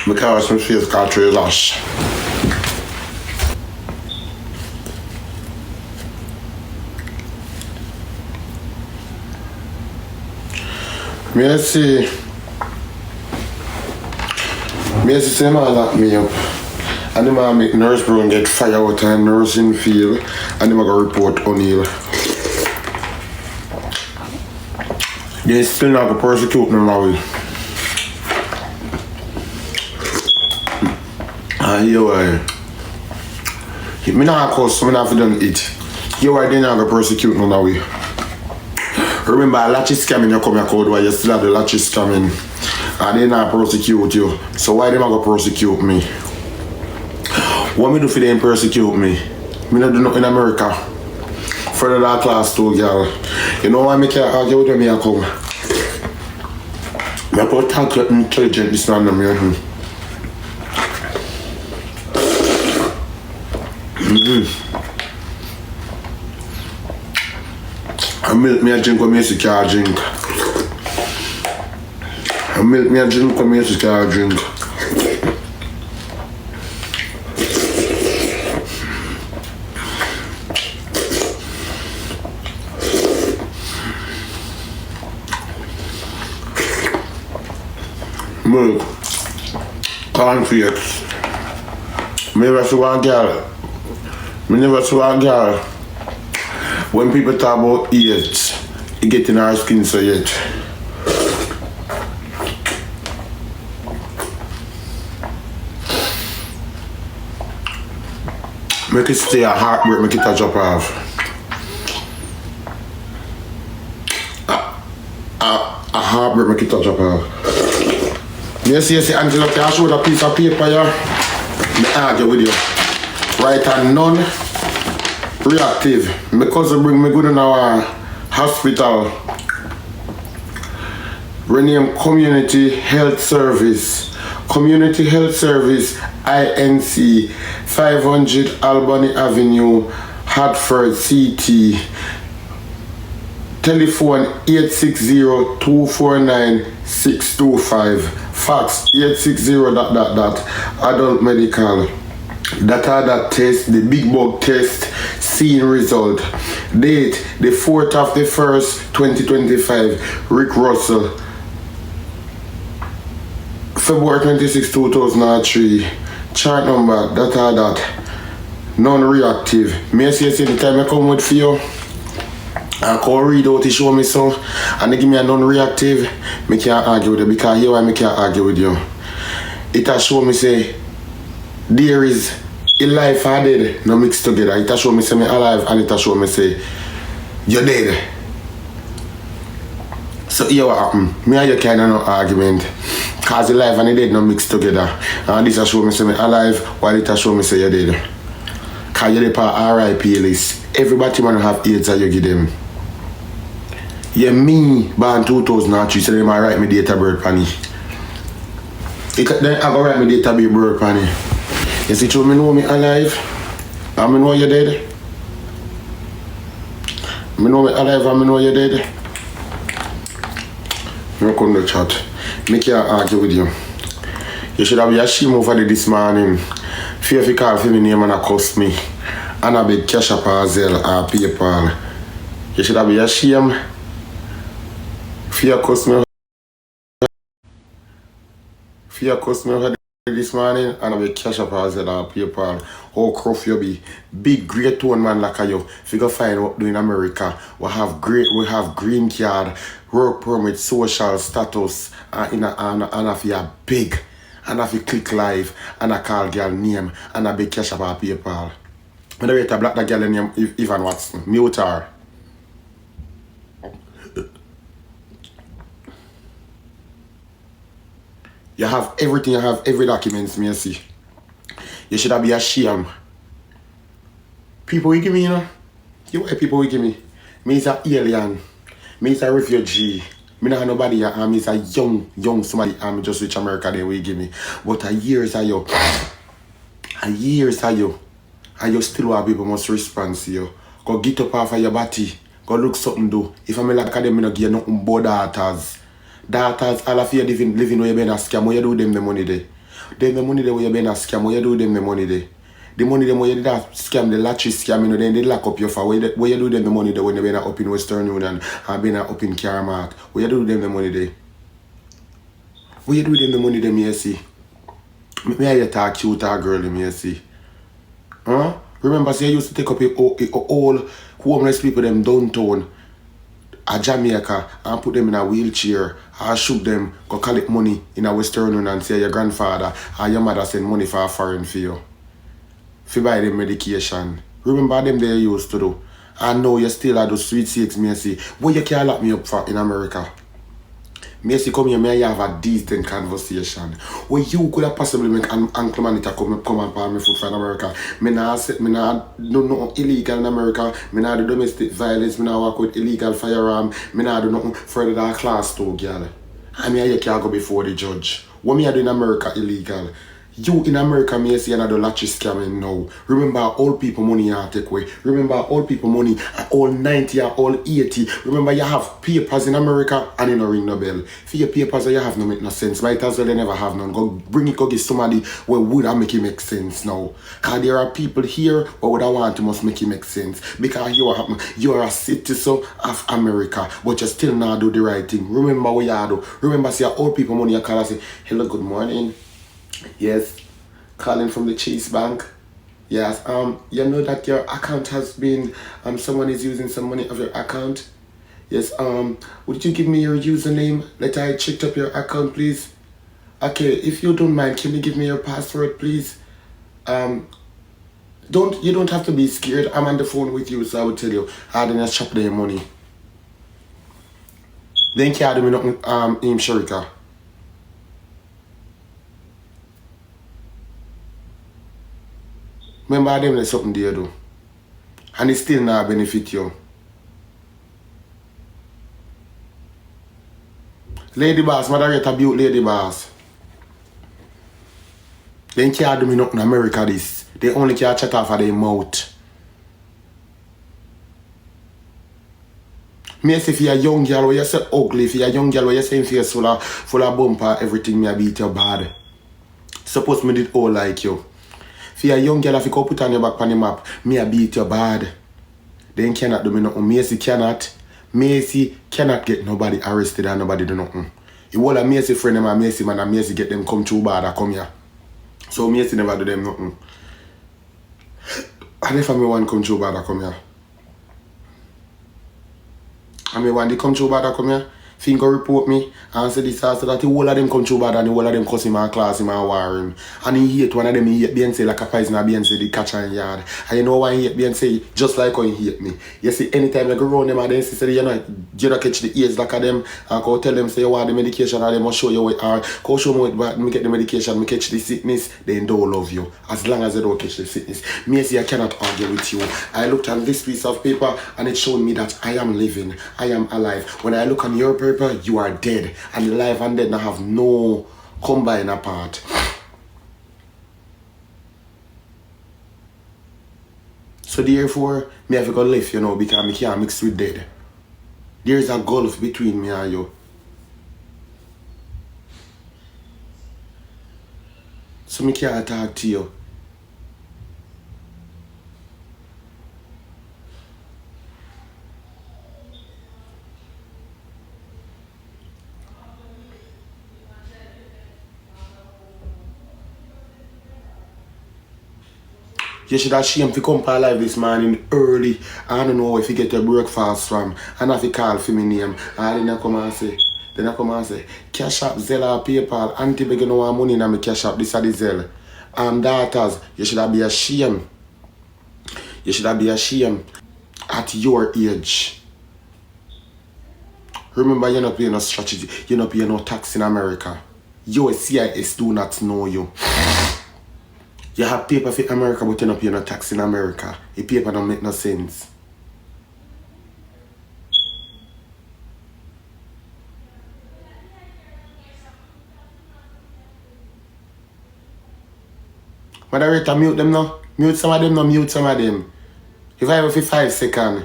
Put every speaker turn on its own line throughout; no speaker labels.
Because my face got through lash. Macey say man lock me up. And the man make nurse brown get fired out of nursing field and the man go report O'Neill. They still not go persecute me now. Yo, me not cause me not for done it. Yo, they not go persecute me now. Remember, latchy scamming you come here code why you still have the latchy scamming. And they not prosecute you. So why they not go prosecute me? What me do for them persecute me? Me not do nothing in America. For that class 2 girl. You know why me can't argue with them here come? Me put talk you intelligent this man them here. And milk me a drink what Macey can't drink. And milk me a drink what Macey can't drink. Milk. Cornflakes. Me never see one girl. When people talk about AIDS, it get in our skin so yet. Make it stay a heartbreak, make it a drop off. A heartbreak, make it a drop off. Yes, Angela, can I show a piece of paper here? Me argue with you. Right and none. Reactive. My cousin bring me good in our hospital. Rename Community Health Service. Community Health Service, INC, 500 Albany Avenue, Hartford, CT. Telephone 860-249-625. Fax 860. Adult medical. That test, the big bug test, scene result. Date, the 4th of the 1st, 2025. Rick Russell. February 26, 2003. Chart number, that. Non-reactive. Macey say the time I come with for you, I call read out to show me so, and they give me a non-reactive, me can't argue with you, because here why me can't argue with you. It has show me say, there is a life and dead, no mixed together. It has show me say me alive, and it has show me say, you're dead. So here what happen, me and you kind of no argument, cause the life and the dead no mixed together. And this has show me say me alive, while it has show me say you're dead. Cause you're the part RIP list. Everybody man have AIDS that you give them. Yeah, me, born 2003, so they might write me date of birth, Panny. Then I go write me date of birth, Panny. You see, me know me alive, and me know you're dead. Me know me alive, and me know you're dead. You come to chat. Me can't argue with you. You should have been ashamed over this morning. Fear if you call for me name and accost me. And a big cash up as well or PayPal. You should have been ashamed. Fear cost me over this morning and a big cash up as well or PayPal. How rough you be. Big great one man like you. If you go find what do in America, we have green card, work permit, social status, and if you are big. And if you click live and I call girl name and a big cash up or PayPal. When I wait to block that girl name Evan Watson. Mute her. You have everything, you have every document, Macey. You should have been ashamed. People will give me, you know. You white people will give me. Me is an alien. Me is a refugee. Me not have nobody here. Me is a young somebody. I'm just reach America, they will give me. But a years are you. And you still have people must respond to you. Go get up off of your body. Go look something do. If I'm like them, I don't give you nothing but daughters. Daughters, all of you living where you been a scam. What you do them the money there? Then the money there where you been a scam, what you do them the money there? The money them where you did that scam, the lottery scam, you know, then they lock up your file. Where you do them the money there when you been up in Western Union and been up in Karamark? Where you do them the money there? Where you do them the money there, me see? Me I talk cute or girly, me see? Huh? Remember, say I used to take up all homeless people them downtown a Jamaica and put them in a wheelchair. I shook them, go collect money in a Western Union and say your grandfather or your mother send money for a foreign for you. For buy them medication. Remember them they used to do. And now you still are those sweet sakes, Macey. What you can't lock me up for in America? Macey, come here, may I have a decent conversation. Where you could have possibly make an Uncle Manita come and palm me food for America. Me nah do no illegal in America. Me nah do domestic violence. Me nah work with illegal firearm. Me nah do nothing further than class 2, girl. I mean, you can't go before the judge. What me I do in America illegal? You in America, me say you do lottery scamming now. Remember, all people money you take away. Remember, all people money, all 90 or all 80. Remember, you have papers in America and you no ring no bell. For your papers, you have no make no sense. Might as well you never have none. Go bring it, go get somebody where would I make it make sense now. Because there are people here where would I want to must make it make sense. Because you are a citizen of America, but you still not do the right thing. Remember what you do. Remember, see, all people money you call and say, hello, good morning. Yes, calling from the Chase Bank. Yes, you know that your account has been, someone is using some money of your account. Yes, would you give me your username? Let I check up your account, please. Okay, if you don't mind, can you give me your password, please? You don't have to be scared. I'm on the phone with you, so I will tell you. I didn't chop their money. Then can't do me nothing, in Sharika. Remember them there's something there do. And it still not benefit you. Lady boss, moderator built lady boss. They can't do me nothing in America this. They only can't chat off of their mouth. Me say if you're a young girl where you say ugly, if you're a young girl where you say face full of bumper, everything me a beat you bad. Suppose me did all like you. If you're a young girl, if you go put on your back on the map, me a beat you bad. Then cannot do me nothing. Macey cannot. Macey cannot get nobody arrested and nobody do nothing. You want a Macey friend and Macey man and Macey get them come too bad and come here. So Macey never do them nothing. And if I me want come too bad and come here. And me want they come too bad and come here. If you go report me and say this and say that the whole of them come too bad and the whole of them cuss him and class him and war him. And he hate one of them, he hate Beyonce like a poison and Beyonce the catcher in yard. And you know why he hate Beyonce? Just like how he hate me. You see, anytime I go around them and then say, you don't catch the ears like of them and go tell them say you want the medication and they must show you what or go show me what me get the medication, me catch the sickness, they don't love you. As long as they don't catch the sickness. Me say I cannot argue with you. I looked at this piece of paper and it showed me that I am living, I am alive. When I look on your paper, you are dead. And the life and death now have no combine apart. So therefore, me have to go live, you know, because I can't mix with dead. There is a gulf between me and you. So me can't talk to you. You should have shame to come for live this morning early. I don't know if you get your breakfast from. And if you call for my name. And then I come and say, cash up, Zelle or PayPal. Auntie begging no money in my cash up. This is the Zelle. Daughters, you should have be ashamed. You should have be ashamed at your age. Remember, you're not paying no strategy. You're not paying no tax in America. Your CIS do not know you. You have paper for America, but you're not paying no tax in America. Your paper don't make no sense. Moderator, mute them now. Mute some of them, no mute some of them. If I have for 5 seconds,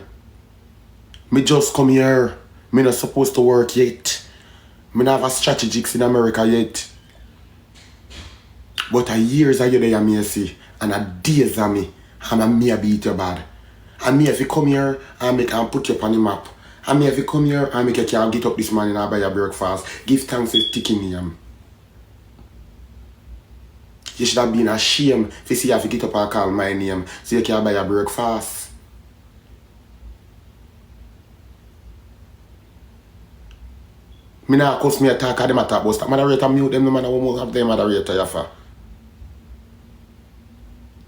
me just come here. Me not supposed to work yet. Me not have a strategics in America yet. But a years of you there, Macey, and a days of me, and a me beat you bad. And me if you come here and make and put you up on the map. And me if you come here and make you can get up this morning and buy your breakfast. Give thanks to Tikki name. You should have been ashamed if you see if you get up and call my name so you can buy your breakfast. Me nah cuss me attack at them attack, but stop moderator mute them, no man who have them moderator yafa.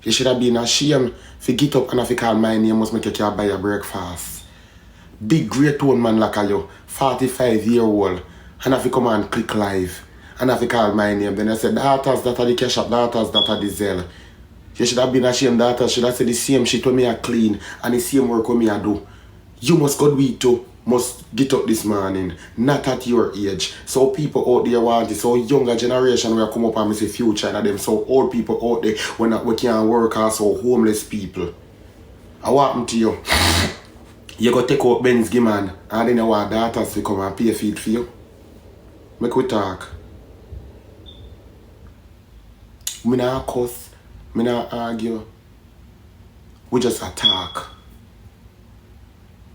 You should have been ashamed if you get up and if you call my name must make you can buy your breakfast. Big great one man like you, 45-year-old, and if you come and click live, and if you call my name, then I say daughters that are the cash up, daughters that are the Zelle. You should have been ashamed, daughters should have said the same shit when me a clean and the same work when me a do. You must go do it too. Must get up this morning, not at your age. So people out there want it, so younger generation will come up and say future and them, so old people out there when we can't work, also homeless people. I want to you. You go take out Ben's Giman and then you want daughters to come and pay feed for you. Make we talk. Me not cuss, me not argue. We just attack.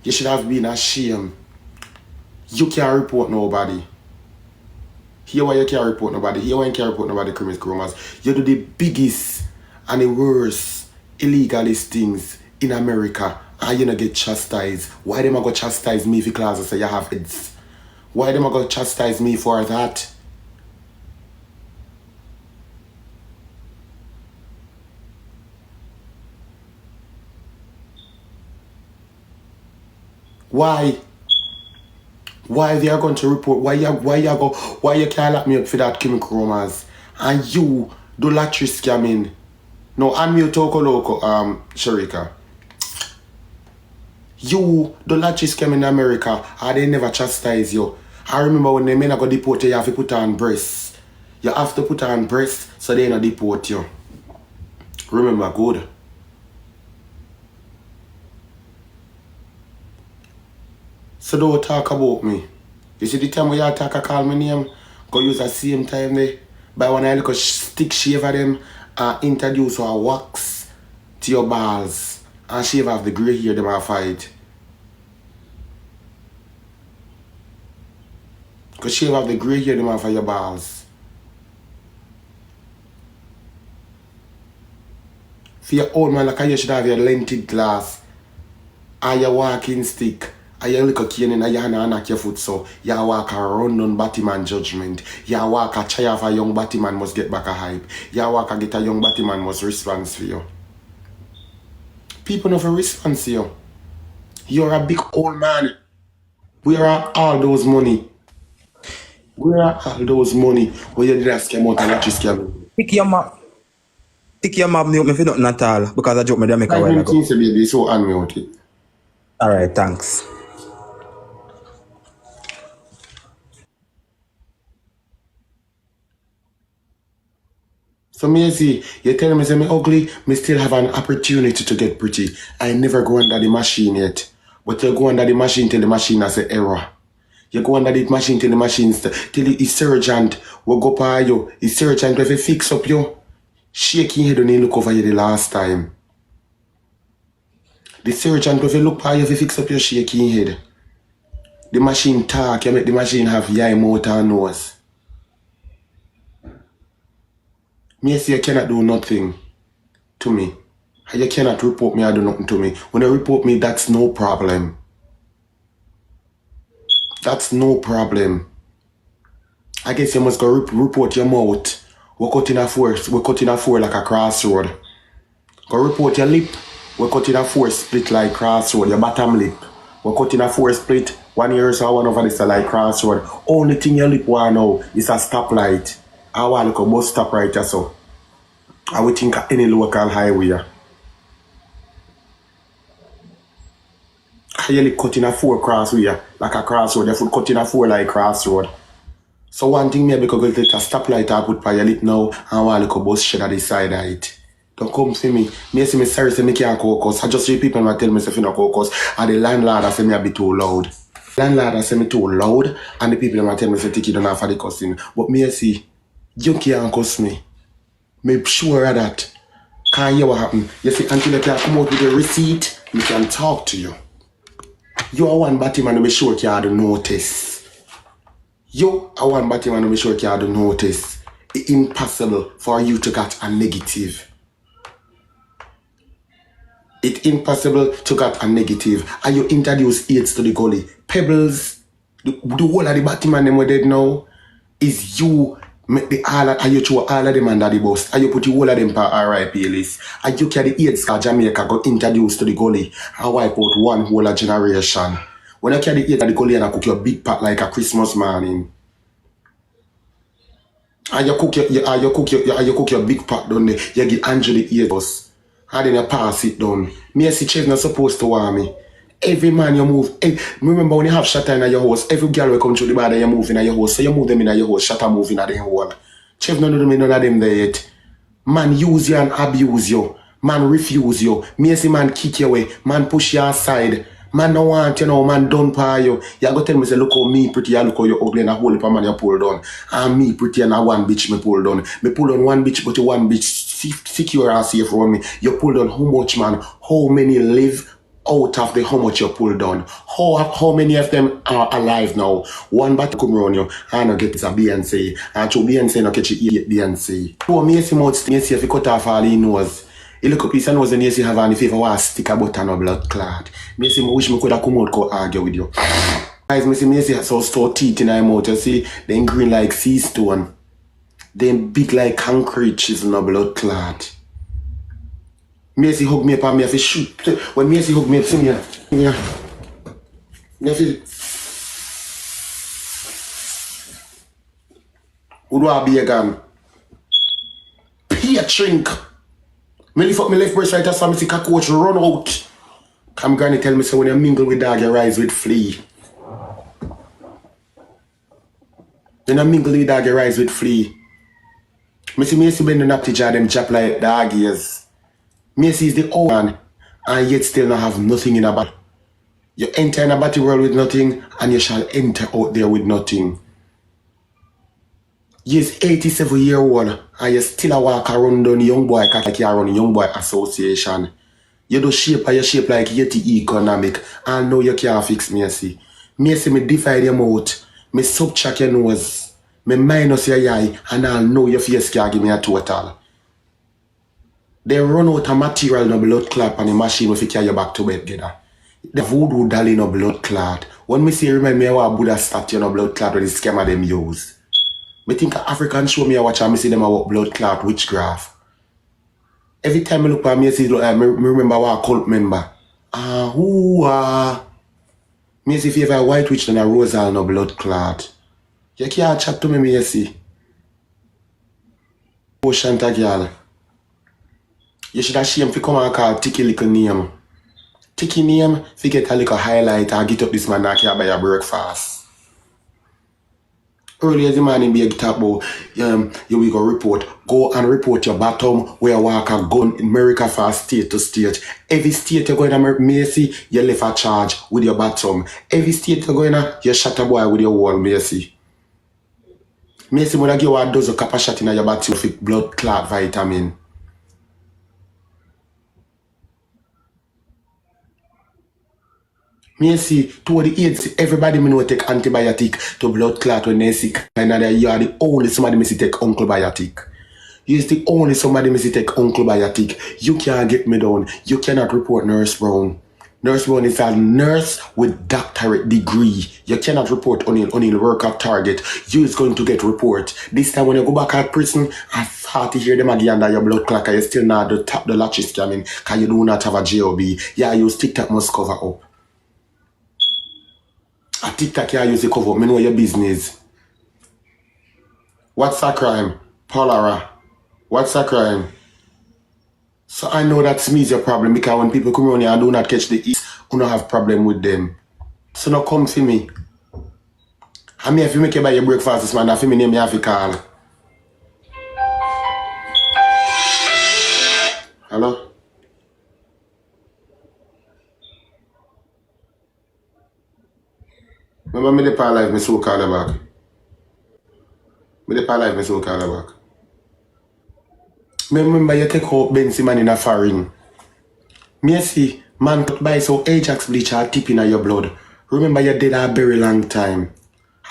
You should have been ashamed. You can't report nobody. Here why you can't report nobody. Here why you can't report nobody criminal groomers. You do the biggest and the worst illegalist things in America and you don't get chastised. Why them a go chastise me if you class say you have heads? Why them a go chastise me for that? Why? Why they are going to report? Why you can't lock me up for that chemical romance? And you do lottery scamming. No, unmute Toko Loco, Sharika. You do lottery scamming in America and they never chastise you. I remember when they men go deport you, you have to put on breasts. You have to put on breasts so they don't deport you. Remember good. So don't talk about me. You see the time when you attack a call my name, go use the same time there. By when I look a stick shave at them and introduce a wax to your balls and shave off the grey hair them a fight. Go shave off the grey hair them off of your balls. For your old man like you should have your lented glass and your walking stick. And you look a cane in your hand and knock your foot so you walk around on Batman judgment. You walk a try of a young Batman must get back a hype. You walk a get a young Batman must respond for you. People never respond to you. You're a big old man. Where are all those money? Where are all those money where you did a scam out and not just scam?
Tikki your map me up if you nothing at all because I joke me there make a while ago.
Baby, so unmute it.
Alright, thanks.
So Macey, you tell me say me ugly, me still have an opportunity to get pretty. I never go under the machine yet. But you go under the machine till the machine has an error. You go under the machine till the machine till the sergeant will go by you. The sergeant will fix up you. Shaking head when he look over you the last time. The sergeant will look by you if fix up your shaking head. The machine talk, you make the machine have eye, mouth and nose. Macey, you cannot do nothing to me. You cannot report me or do nothing to me. When you report me, that's no problem. That's no problem. I guess you must go report your mouth. We're cutting a four like a crossroad. Go report your lip. We're cutting a four split like crossroad. Your bottom lip. We're cutting a four split. 1 year or one over this like crossroad. Only thing your lip want now is a stoplight. I want to look a bus stop right here so. I would think of any local highway. You lip cutting a four crossway like a crossroad. Your foot cutting a four like crossroad. So one thing maybe because get a stoplight I put by your lip now and want to look a bus shed at the side of it. Don't come see me. Me say me sorry say me can't caucus. I just see people that tell me say you no caucus. And the landlord I say me a bit too loud. Landlord I say me too loud and the people that tell me say Tikki don't have for the cussing. But me see, you can't cuss me. Make sure of that. Can't hear what happen. You see, until you can come out with a receipt, we can talk to you. You are one batty man to be sure you have the notice. You are one batty man to be sure you have the notice. It's impossible for you to get a negative. It's impossible to get a negative. And you introduce AIDS to the gully. Pebbles, the whole of the batty man them we dead now, is you make the all and you throw all of them under the bus. And you put the whole of them per RIP list. And you carry the AIDS card Jamaica got introduced to the gully and wipe out one whole generation. When you carry the AIDS at the gully and I cook your big pot like a Christmas morning. And you cook your big pot down there, you give Andrew the AIDS. And then you pass it down. Me as the chef not supposed to want me. Every man you move, remember when you have shatter in your house, every girl will come through the bar that you move in your house, so you move them in your house, shatter move in their wall. Chef none of them there yet. Man use you and abuse you. Man refuse you. Me as the man kick you away. Man push you aside. Man no want you know, man done by you. You go tell me say look how me pretty and look how you ugly and a whole heap of man you pull down. And me pretty and a one bitch me pull down. Me pull down one bitch but the one bitch secure and safe from me. You pull down how much man? How many live out of the how much you pull down? How many of them are alive now? One bat come around you and I get a BNC. And to BNC no catch you eat BNC. So me see mouth me see if you cut off all he knows. He look up his nose and you see have any if you want to stick a button or blood clot. Me see me wish me could have come out go argue with you. Guys, me see so store teeth in my mouth. You see, them green like sea stone. Them big like concrete chisel no blood clot. Macey hug me up and me have to shoot. When Macey hug me up, see me here. Me have to... Who do I be again? Pay a drink. Me lift up my left breast right as I see cockroach run out. Come granny tell me so when you mingle with dog you rise with flea. When you mingle with dog you rise with flea. Me see Macey bend the napty jar them chap like dog ears. Macey is the old man and yet still not have nothing in a battle. You enter in a battle world with nothing and you shall enter out there with nothing. You're 87-year-old and you still a walk around on young boy like you are on young boy association. You do shape like Yeti economic and know you can't fix Macey. Macey me divide your mouth, me subtract your nose, me minus your eye and I'll know your face can't give me a total. They run out of material no blood clot and the machine will carry you back to bed together. The voodoo doll no blood clot. When me say remember me what Buddha statue no blood clot with the schema them use. Me think an African show me a watch and me see them about blood clot witchcraft. Every time I look at me, I see me remember what a cult member. Me see if you have a white witch and a rosal no blood clot. You can't chat to me see. Oh Shanta girl. You should have shame if you come and call Tikki little name. Tikki name, if you get a little highlight and get up this man and can't buy a breakfast. Earlier the morning be a talk about you will go report. Go and report your bottom where you walk a gun in America from state to state. Every state you're going to Macey, you left a charge with your bottom. Every state you're going to, you shot a boy with your wall, Macey. Macey would give you a dozen cup of shot in your body with blood clot vitamin. Macey, to the AIDS, everybody me know take antibiotic to blood clot when they sick. And you are the only somebody me see take unclebiotic. You is the only somebody me see take unclebiotic. You can't get me down. You cannot report Nurse Brown. Nurse Brown is a nurse with doctorate degree. You cannot report O'Neill work at Target. You is going to get report. This time when you go back at prison, I thought to hear them again under your blood clot. You still not the latches coming because you do not have a JOB. Yeah, you stick that must cover up. A TikTok you use the cover up. I know your business. What's a crime? Polara. What's a crime? So I know that's me is your problem because when people come around here and do not catch the east, you don't have problem with them. So now come for me. I mean if you make you buy your breakfast this man, I feel me name you have to call. Hello? Remember me the par life, me so call you back. Me the par life, me so call you back. Me remember you take out Benzi man in a foreign. Macey, man could buy so Ajax bleach or tip in your blood. Remember you dead a very long time.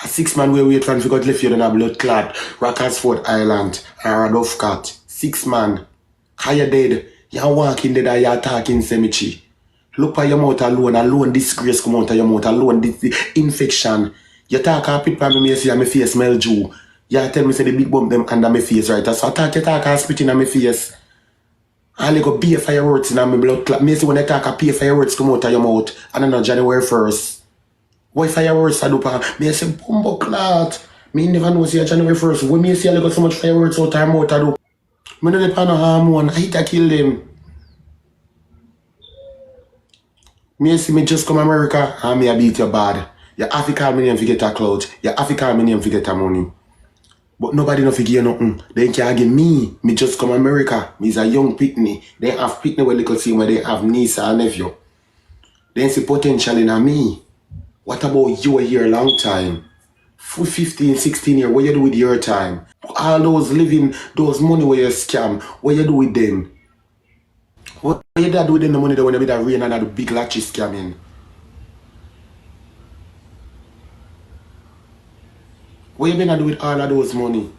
A 6 man we wait for got left you in a blood clot. Rockersford Island or a Duff Cat. 6 man. How you dead? You walking dead or you talking cemetery. Look at your mouth alone disgrace come out of your mouth alone, infection. You talk a pit for me, say my face smell Jew. You tell me say the big bump them under my face, right? So you talk and spit in my face. I go beer fireworks in my blood clot. Me say when I talk a beer fireworks come out of your mouth, and then on January 1st. Why fireworks I do pa? Me say bumbo clot. Me never know say January 1st. When me say I got so much fireworks out of my mouth I do. Me no depend on hormone. I hit to kill them. Me see me just come America and me a beat you bad. You have to call me name to get a clout. You have to call me name to get a money. But nobody no figure nothing. They can't give me. Me just come America. Me is a young pitney. They have pitney where they could see where they have niece and nephew. They see potential in a me. What about you here a long time? For 15, 16 years, what you do with your time? All those living, those money where you scam, what you do with them? What you do with them the money that when you be that rain and that big latchy scamming? What you been do with all of those money?